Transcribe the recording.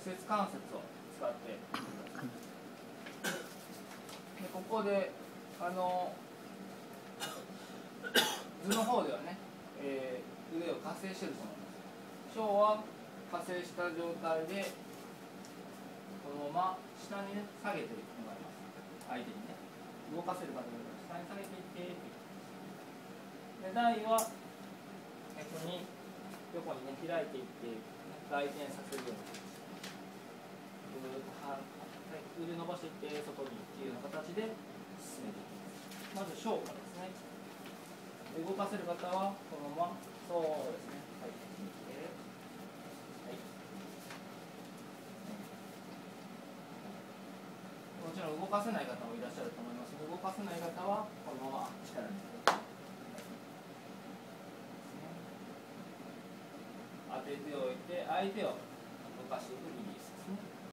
接関節を使ってでここで図の方ではね、腕を加勢してると思います。小は加勢した状態でこのまま下にね下げてもらいます。相手にね動かせるかどうか下に下げていってで大は逆に横にね開いていって回転させるようにぐーっと腕伸ばしていって外にっていうような形で進めていきます。まず小からですね。動かせる方はこのままそうですね。はい。はい。もちろん動かせない方もいらっしゃると思いますので、動かせない方はこのまま力に当てておいて相手を動かしていくリリースですね。